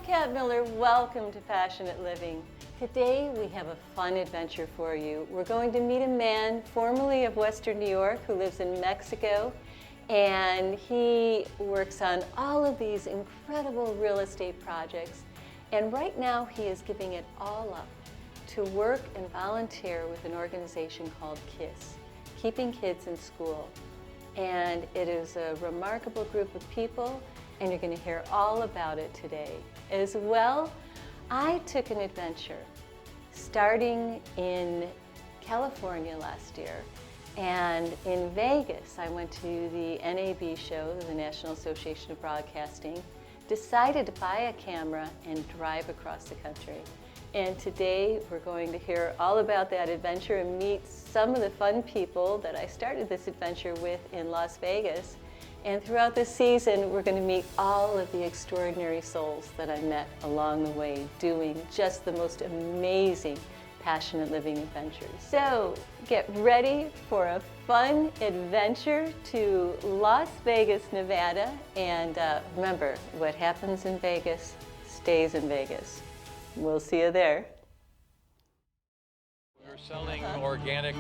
Kat Miller. Welcome to Passionate Living. Today we have a fun adventure for you. We're going to meet a man formerly of Western New York who lives in Mexico, and he works on all of these incredible real estate projects. And right now he is giving it all up to work and volunteer with an organization called KKIS, Keeping Kids in School. And it is a remarkable group of people, and you're going to hear all about it today. As well, I took an adventure starting in California last year, and in Vegas I went to the NAB show, the National Association of Broadcasting, decided to buy a camera and drive across the country. And today we're going to hear all about that adventure and meet some of the fun people that I started this adventure with in Las Vegas. And throughout this season, we're going to meet all of the extraordinary souls that I met along the way doing just the most amazing passionate living adventures. So get ready for a fun adventure to Las Vegas, Nevada. And remember, what happens in Vegas stays in Vegas. We'll see you there. We were selling organic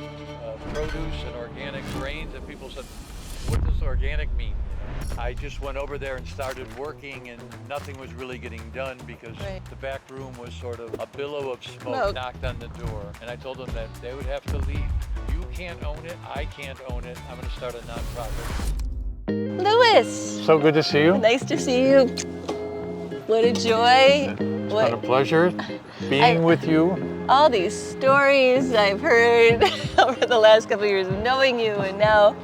produce and organic grains, and people said, what does organic mean? I just went over there and started working, and nothing was really getting done because the back room was sort of a billow of smoke knocked on the door. And I told them that they would have to leave. You can't own it, I can't own it. I'm going to start a nonprofit. Louis! So good to see you. Nice to see you. What a joy. It's been a pleasure being with you. All these stories I've heard over the last couple of years of knowing you, and now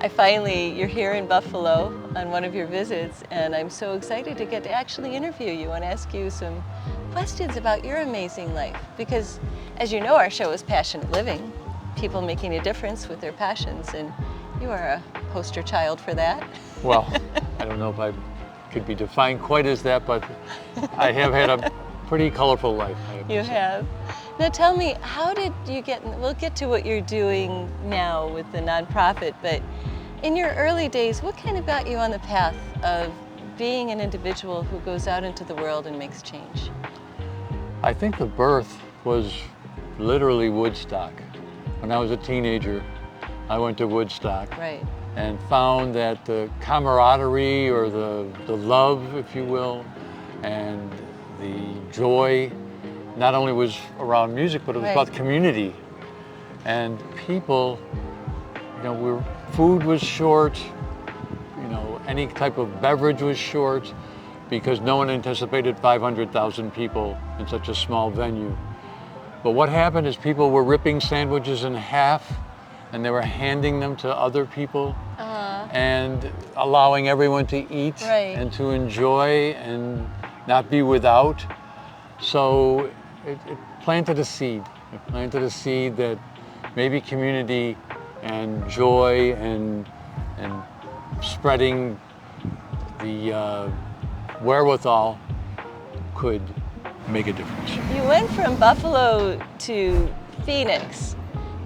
you're here in Buffalo on one of your visits, and I'm so excited to get to actually interview you and ask you some questions about your amazing life. Because, as you know, our show is Passionate Living, people making a difference with their passions, and you are a poster child for that. Well, I don't know if I could be defined quite as that, but I have had a pretty colorful life. You have. Now tell me, how did you we'll get to what you're doing now with the nonprofit, but in your early days, what kind of got you on the path of being an individual who goes out into the world and makes change? I think the birth was literally Woodstock. When I was a teenager, I went to Woodstock. Right. And found that the camaraderie, or the love, if you will, and the joy not only was around music, but it was about community and people. You know, food was short, you know, any type of beverage was short because no one anticipated 500,000 people in such a small venue. But what happened is people were ripping sandwiches in half, and they were handing them to other people and allowing everyone to eat and to enjoy and not be without. So it planted a seed. It planted a seed that maybe community and joy and spreading the wherewithal could make a difference. You went from Buffalo to Phoenix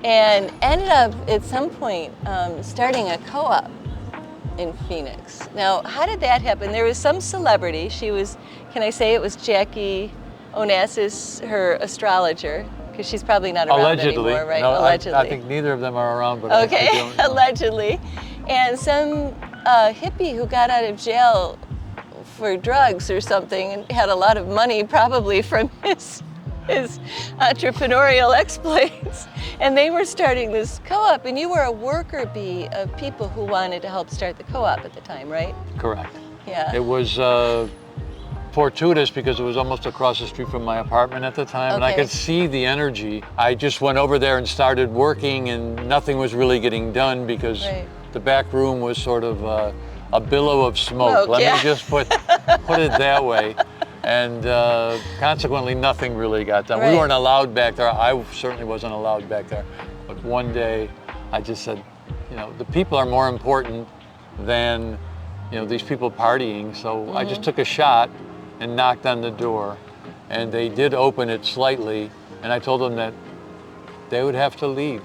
and ended up at some point starting a co-op in Phoenix. Now, how did that happen? There was some celebrity. She was, can I say it was Jackie Onassis, her astrologer, because she's probably not around anymore, right? No, allegedly. I think neither of them are around, but okay, I don't know. Allegedly. And some hippie who got out of jail for drugs or something and had a lot of money probably from his entrepreneurial exploits, and they were starting this co-op, and you were a worker bee of people who wanted to help start the co-op at the time, right? Correct. Yeah. It was fortuitous because it was almost across the street from my apartment at the time, and I could see the energy. I just went over there and started working, and nothing was really getting done because the back room was sort of a billow of smoke. Let me just put it that way. And consequently, nothing really got done. We weren't allowed back there. I certainly wasn't allowed back there. But one day, I just said, you know, the people are more important than, you know, these people partying. So I just took a shot and knocked on the door. And they did open it slightly. And I told them that they would have to leave.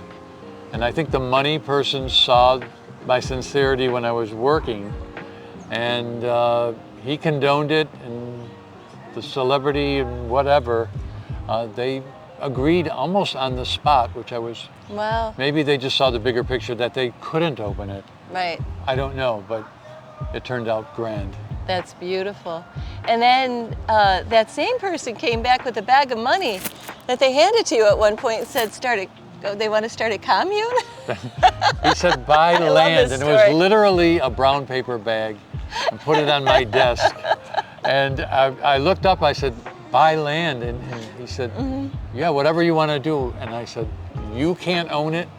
And I think the money person saw my sincerity when I was working. And he condoned it, and the celebrity and whatever, they agreed almost on the spot, which I was, wow. maybe they just saw the bigger picture that they couldn't open it. Right. I don't know, but it turned out grand. That's beautiful. And then that same person came back with a bag of money that they handed to you at one point and said, they want to start a commune? He said, buy I love land, this and it was story. literally a brown paper bag, and put it on my desk. And I looked up, I said, buy land, and he said, yeah, whatever you want to do. And I said, you can't own it,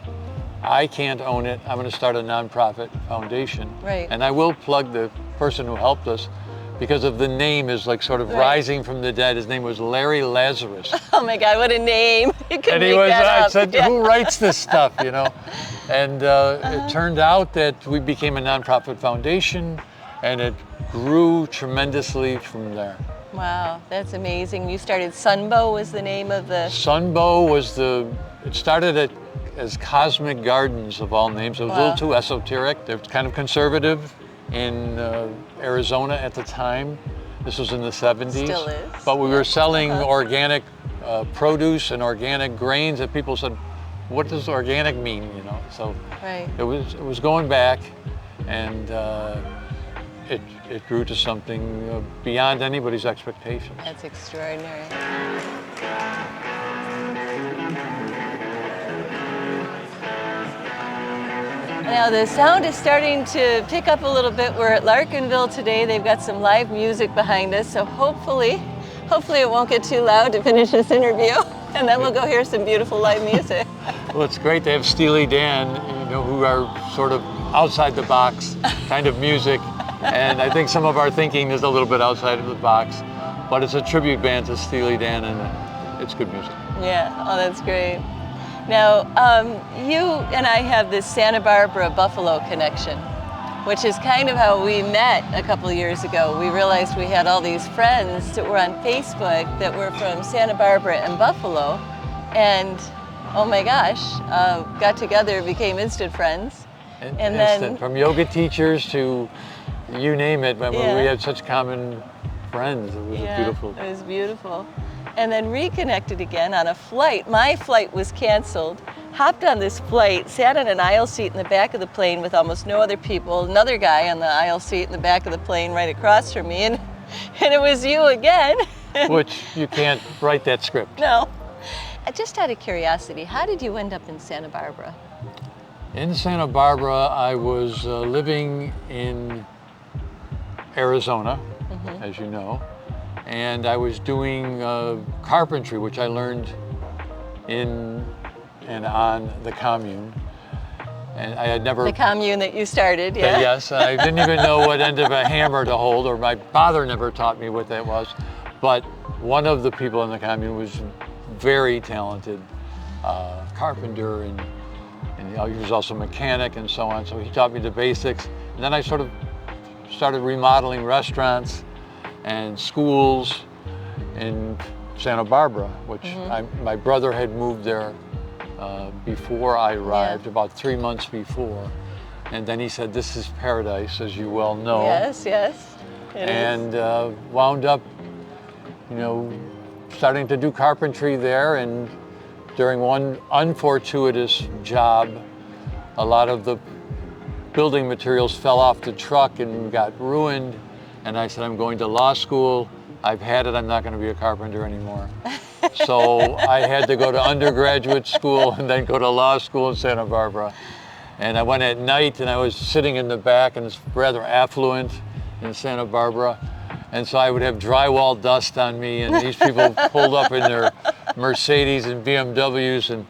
I can't own it, I'm going to start a nonprofit foundation. Right. And I will plug the person who helped us, because of the name is like sort of rising from the dead. His name was Larry Lazarus. Oh my God, what a name. You could And make he was, that I up. said, Yeah. who writes this stuff, you know? And it turned out that we became a nonprofit foundation, and it grew tremendously from there. Wow, that's amazing. You started Sunbow was the name of the... Sunbow was it started as Cosmic Gardens of all names. It was a little too esoteric. They're kind of conservative in Arizona at the time. This was in the 70s. Still is. But we were selling organic produce and organic grains, and people said, what does organic mean, you know? So Right. it was going back, and it grew to something beyond anybody's expectations. That's extraordinary. Now the sound is starting to pick up a little bit. We're at Larkinville today. They've got some live music behind us, so hopefully it won't get too loud to finish this interview, and then we'll go hear some beautiful live music. Well, it's great to have Steely Dan, you know, who are sort of outside the box kind of music, and I think some of our thinking is a little bit outside of the box, but it's a tribute band to Steely Dan, and it's good music. Yeah, oh, that's great. Now, you and I have this Santa Barbara Buffalo connection, which is kind of how we met a couple of years ago. We realized we had all these friends that were on Facebook that were from Santa Barbara and Buffalo, and oh my gosh, got together, became instant friends. And then from yoga teachers to you name it, Yeah. we had such common friends. It was beautiful. It was beautiful. And then reconnected again on a flight. My flight was canceled. Hopped on this flight, sat in an aisle seat in the back of the plane with almost no other people. Another guy on the aisle seat in the back of the plane right across from me, and it was you again. Which you can't write that script. No. Just out of curiosity, how did you end up in Santa Barbara? In Santa Barbara, I was living in Arizona, as you know, and I was doing carpentry, which I learned in and on the commune. And I had never... The commune that you started, yeah? Yes, I didn't even know what end of a hammer to hold, or my father never taught me what that was. But one of the people in the commune was very talented carpenter, and he was also a mechanic and so on, so he taught me the basics. And then I sort of started remodeling restaurants and schools in Santa Barbara, which my brother had moved there before I arrived, about 3 months before. And then he said, this is paradise, as you well know. Yes, yes, it and is. Wound up, you know, starting to do carpentry there, and during one unfortuitous job, a lot of the building materials fell off the truck and got ruined, and I said, I'm going to law school, I've had it, I'm not going to be a carpenter anymore. So I had to go to undergraduate school and then go to law school in Santa Barbara. And I went at night, and I was sitting in the back, and it's rather affluent in Santa Barbara. And so I would have drywall dust on me, and these people pulled up in their Mercedes and BMWs, and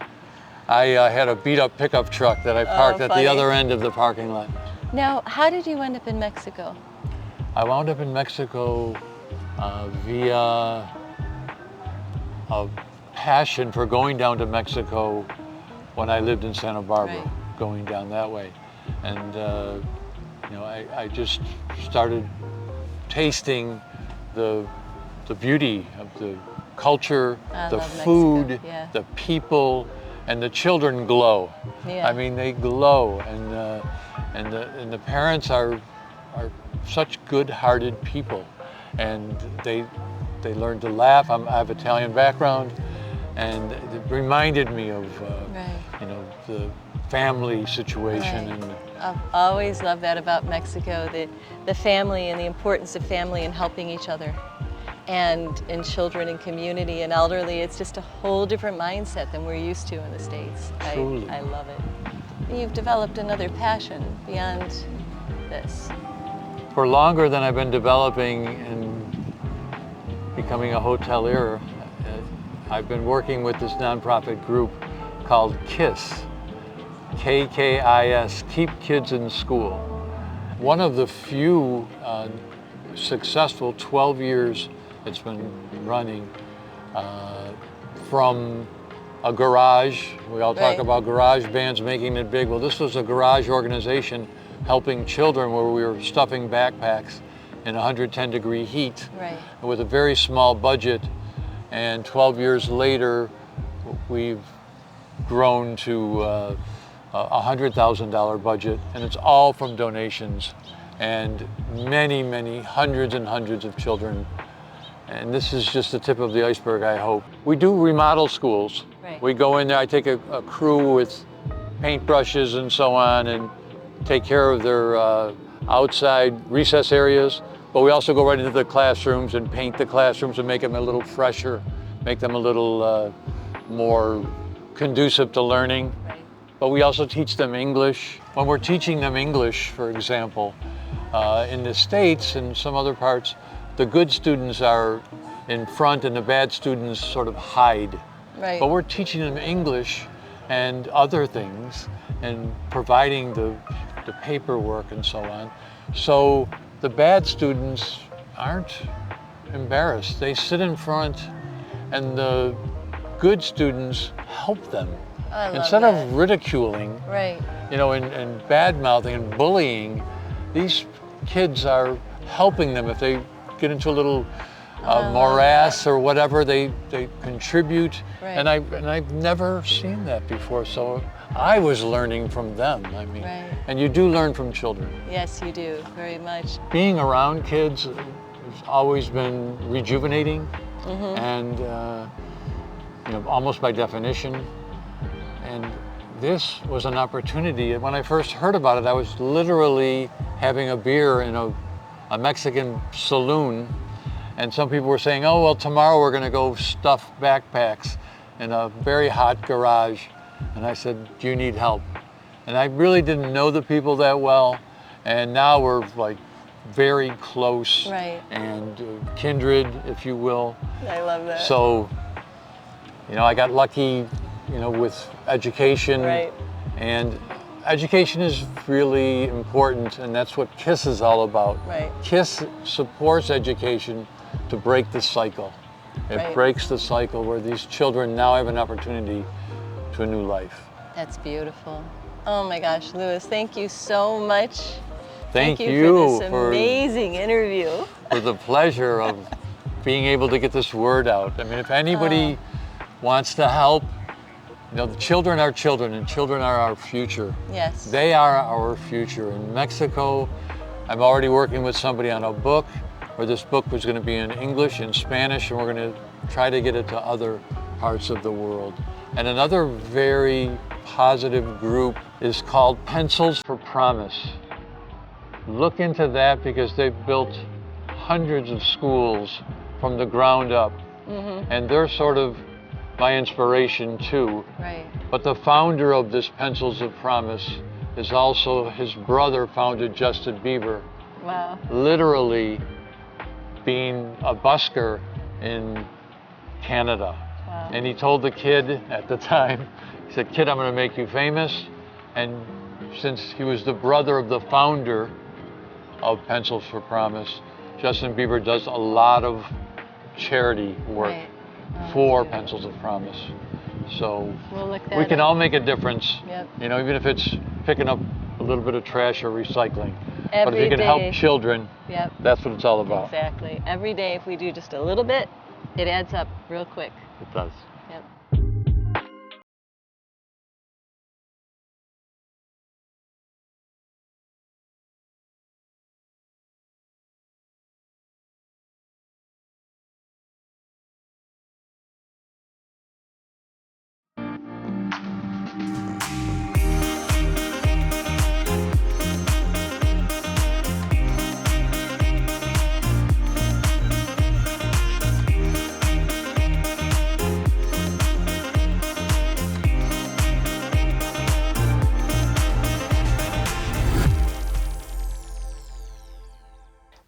I had a beat-up pickup truck that I parked at the other end of the parking lot. Now, how did you end up in Mexico? I wound up in Mexico via a passion for going down to Mexico when I lived in Santa Barbara, going down that way. And you know, I just started tasting the beauty of the culture, the food, the people, and the children glow. I mean, they glow, and the parents are such good-hearted people, and they they learned to laugh. I have Italian background, and it reminded me of you know, the family situation. Right. And I've always loved that about Mexico, the family and the importance of family and helping each other. And in children and community and elderly, it's just a whole different mindset than we're used to in the States. Truly. I love it. You've developed another passion beyond this. for longer than I've been developing and becoming a hotelier, I've been working with this nonprofit group called KISS, KKIS, Keep Kids in School. One of the few successful 12 years it's been running from a garage. We all talk about garage bands making it big. Well, this was a garage organization helping children where we were stuffing backpacks in 110-degree heat with a very small budget. And 12 years later, we've grown to a $100,000 budget, and it's all from donations and many, many hundreds and hundreds of children. And this is just the tip of the iceberg, I hope. We do remodel schools. We go in there, I take a crew with paintbrushes and so on and take care of their outside recess areas. But we also go right into the classrooms and paint the classrooms and make them a little fresher, make them a little more conducive to learning. But we also teach them English. When we're teaching them English, for example, in the States and some other parts, the good students are in front and the bad students sort of hide. But we're teaching them English and other things and providing the paperwork and so on. So the bad students aren't embarrassed. They sit in front and the good students help them. Instead of ridiculing, you know, and bad-mouthing and bullying, these kids are helping them. If they get into a little morass or whatever, they contribute. And I've never seen that before, so I was learning from them, I mean. And you do learn from children. Yes, you do, very much. Being around kids has always been rejuvenating and you know, almost by definition. And this was an opportunity. When I first heard about it, I was literally having a beer in a Mexican saloon, and some people were saying, oh, well, tomorrow we're going to go stuff backpacks in a very hot garage. And I said, do you need help? And I really didn't know the people that well, and now we're like very close and kindred, if you will. I love that. So, you know, I got lucky, you know, with education, and education is really important, and that's what KISS is all about. KISS supports education to break the cycle. It breaks the cycle where these children now have an opportunity to a new life. That's beautiful. Oh my gosh, Louis, thank you so much. Thank you for this amazing interview. For the pleasure of being able to get this word out. I mean, if anybody wants to help, you know, the children are children, and children are our future. Yes. They are our future. In Mexico, I'm already working with somebody on a book where this book was going to be in English and Spanish, and we're going to try to get it to other parts of the world. And another very positive group is called Pencils for Promise. Look into that because they've built hundreds of schools from the ground up. And they're sort of my inspiration too. But the founder of this Pencils of Promise is also his brother founded Justin Bieber. Literally being a busker in Canada. And he told the kid at the time, he said, kid, I'm going to make you famous. And since he was the brother of the founder of Pencils for Promise, Justin Bieber does a lot of charity work for Pencils of Promise. So we can all make a difference, you know, even if it's picking up a little bit of trash or recycling. But if you can help children, that's what it's all about. Exactly. Every day, if we do just a little bit, it adds up real quick. It does.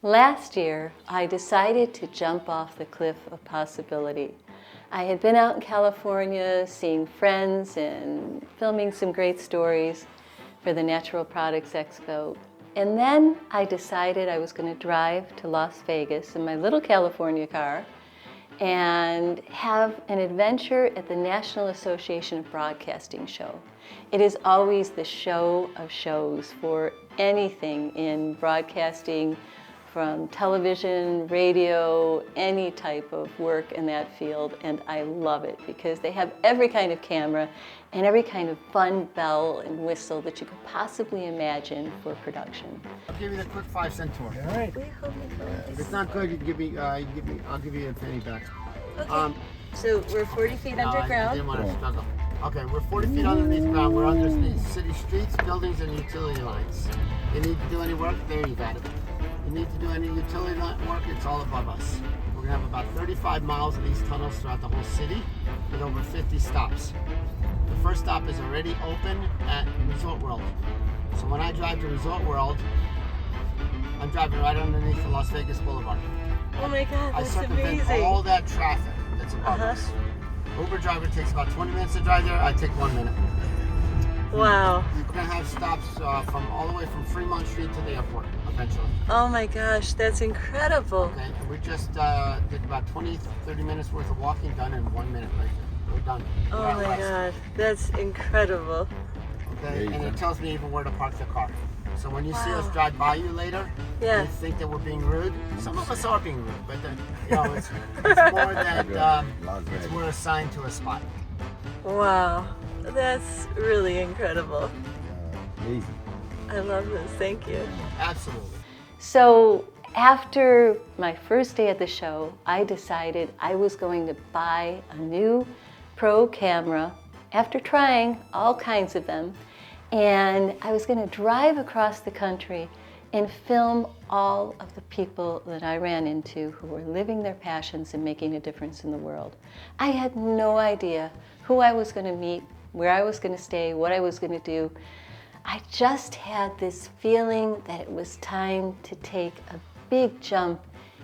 Last year, I decided to jump off the cliff of possibility. I had been out in California seeing friends and filming some great stories for the Natural Products Expo. And then I decided I was going to drive to Las Vegas in my little California car and have an adventure at the National Association of Broadcasting show. It is always the show of shows for anything in broadcasting, from television, radio, any type of work in that field, and I love it because they have every kind of camera and every kind of fun bell and whistle that you could possibly imagine for production. I'll give you the quick 5-cent tour. All right. If it's not good, you can give me, I'll give you a penny back. Okay. So we're 40 feet I underground. didn't want to struggle. Okay, we're 40 feet underneath ground. We're underneath city streets, buildings, and utility lines. You need to do any work? There you got it. You need to do any utility line work? It's all above us. We're gonna have about 35 miles of these tunnels throughout the whole city with over 50 stops. The first stop is already open at Resort World. So when I drive to Resort World, I'm driving right underneath the Las Vegas Boulevard. Oh my God, I that's circumvent amazing. all that traffic that's above us. Uber driver takes about 20 minutes to drive there. I take 1 minute. Wow. You're gonna have stops from all the way from Fremont Street to the airport eventually. Oh my gosh, that's incredible. Okay, and we just did about 20-30 minutes worth of walking done in 1 minute right there. We're done. We're Oh at my rest. God, that's incredible. Okay, and it tells me even where to park the car. So when you see us Wow. drive by you later, Yeah. you think that we're being rude. Some of us are being rude, but you know, it's more that we're assigned to a spot. Wow, that's really incredible. Easy. I love this, thank you. Absolutely. So after my first day at the show, I decided I was going to buy a new pro camera after trying all kinds of them. And I was going to drive across the country and film all of the people that I ran into who were living their passions and making a difference in the world. I had no idea who I was going to meet, where I was going to stay, what I was going to do. I just had this feeling that it was time to take a big jump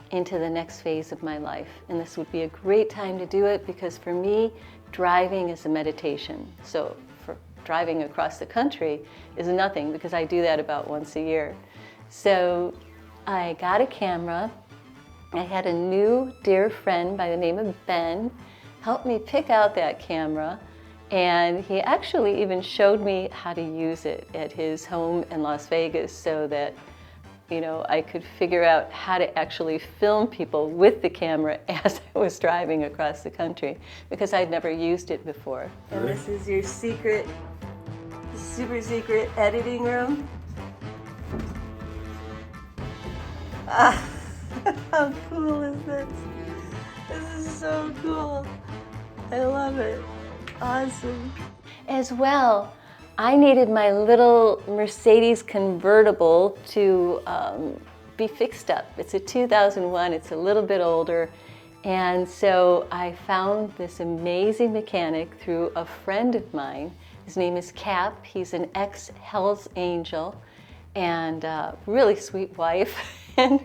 into the next phase of my life. And this would be a great time to do it because for me, driving is a meditation. So for driving across the country is nothing because I do that about once a year. So I got a camera. I had a new dear friend by the name of Ben help me pick out that camera. And he actually even showed me how to use it at his home in Las Vegas so that, you know, I could figure out how to actually film people with the camera as I was driving across the country because I'd never used it before. And this is your secret, super secret editing room. Ah, how cool is this? This is so cool. I love it. Awesome. As well, I needed my little Mercedes convertible to be fixed up. It's a 2001, it's a little bit older. And so I found this amazing mechanic through a friend of mine. His name is Cap. He's an ex-Hell's Angel and a really sweet wife. And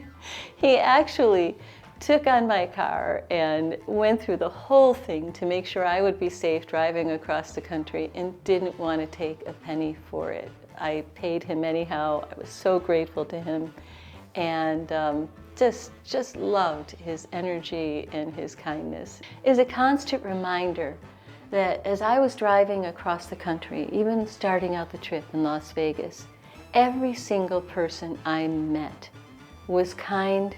he actually took on my car and went through the whole thing to make sure I would be safe driving across the country and didn't want to take a penny for it. I paid him anyhow. I was so grateful to him and just loved his energy and his kindness. It is a constant reminder that as I was driving across the country, even starting out the trip in Las Vegas, every single person I met was kind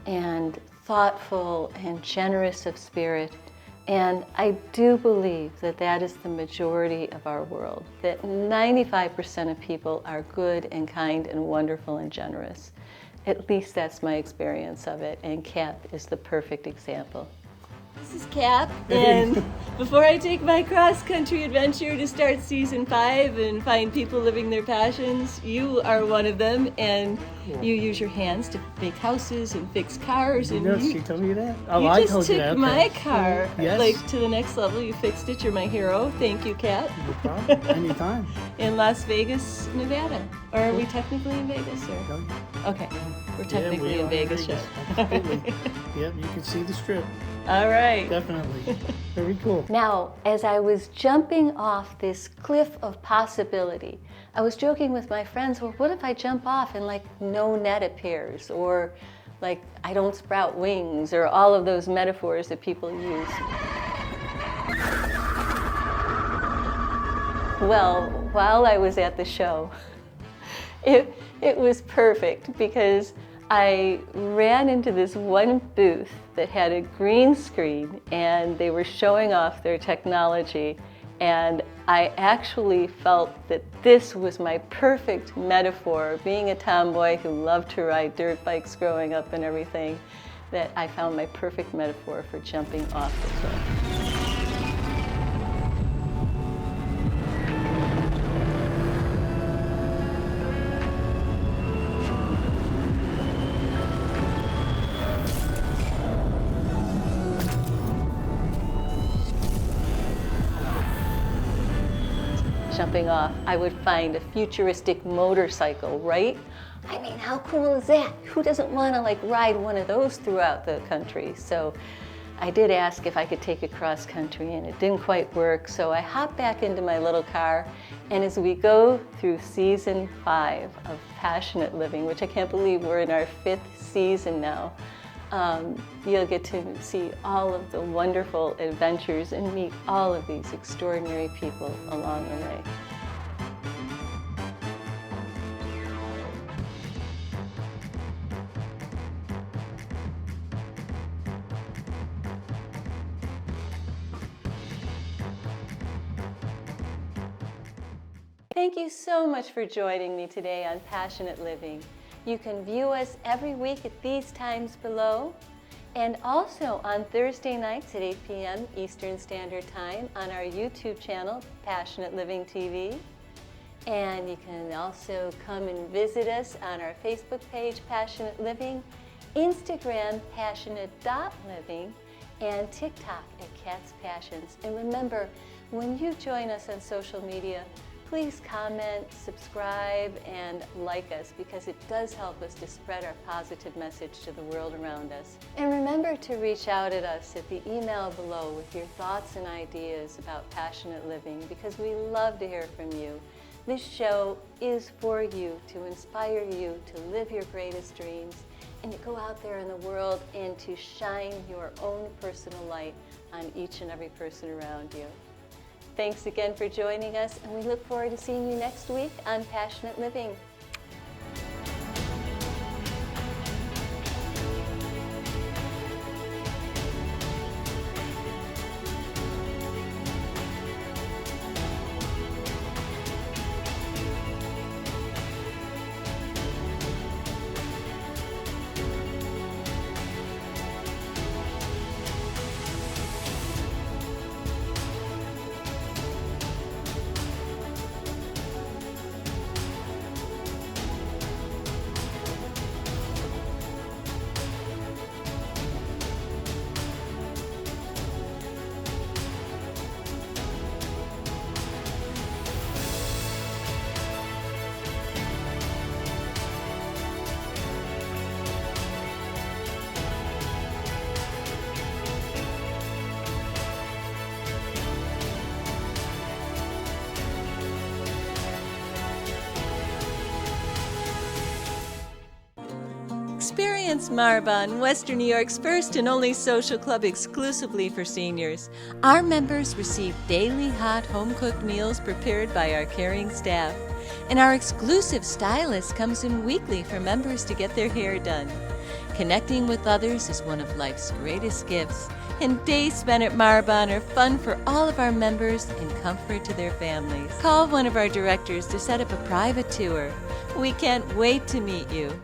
and thoughtful and generous of spirit. And I do believe that that is the majority of our world, that 95% of people are good and kind and wonderful and generous. At least that's my experience of it, and Cap is the perfect example. This is Cap, and before I take my cross-country adventure to start season 5 and find people living their passions, you are one of them, and you use your hands to make houses and fix cars. And she told me that? Oh, you I just told took you that. Okay. my car Yes. to the next level. You fixed it. You're my hero. Thank you, Cap. No problem. Anytime. In Las Vegas, Nevada. Or are we technically in Vegas? Or? Okay, we're technically in Vegas yet. Absolutely. Yep, you can see the strip. All right. Definitely. Very cool. Now, as I was jumping off this cliff of possibility, I was joking with my friends, well, what if I jump off and like no net appears, or like I don't sprout wings, or all of those metaphors that people use. Well, while I was at the show, it was perfect because I ran into this one booth that had a green screen and they were showing off their technology, and I actually felt that this was my perfect metaphor, being a tomboy who loved to ride dirt bikes growing up and everything, that I found my perfect metaphor for jumping off the cliff. Jumping off, I would find a futuristic motorcycle, right? I mean, how cool is that? Who doesn't want to like ride one of those throughout the country? So I did ask if I could take it cross country, and it didn't quite work. So I hopped back into my little car, and as we go through season 5 of Passionate Living, which I can't believe we're in our 5th season now, you'll get to see all of the wonderful adventures and meet all of these extraordinary people along the way. Thank you so much for joining me today on Passionate Living. You can view us every week at these times below, and also on Thursday nights at 8 p.m. Eastern Standard Time on our YouTube channel, Passionate Living TV. And you can also come and visit us on our Facebook page, Passionate Living, Instagram, passionate.living, and TikTok at Cat's Passions. And remember, when you join us on social media, please comment, subscribe, and like us, because it does help us to spread our positive message to the world around us. And remember to reach out at us at the email below with your thoughts and ideas about Passionate Living, because we love to hear from you. This show is for you, to inspire you to live your greatest dreams and to go out there in the world and to shine your own personal light on each and every person around you. Thanks again for joining us, and we look forward to seeing you next week on Passionate Living. Experience Marban, Western New York's first and only social club exclusively for seniors. Our members receive daily hot home-cooked meals prepared by our caring staff. And our exclusive stylist comes in weekly for members to get their hair done. Connecting with others is one of life's greatest gifts, and days spent at Marban are fun for all of our members and comfort to their families. Call one of our directors to set up a private tour. We can't wait to meet you.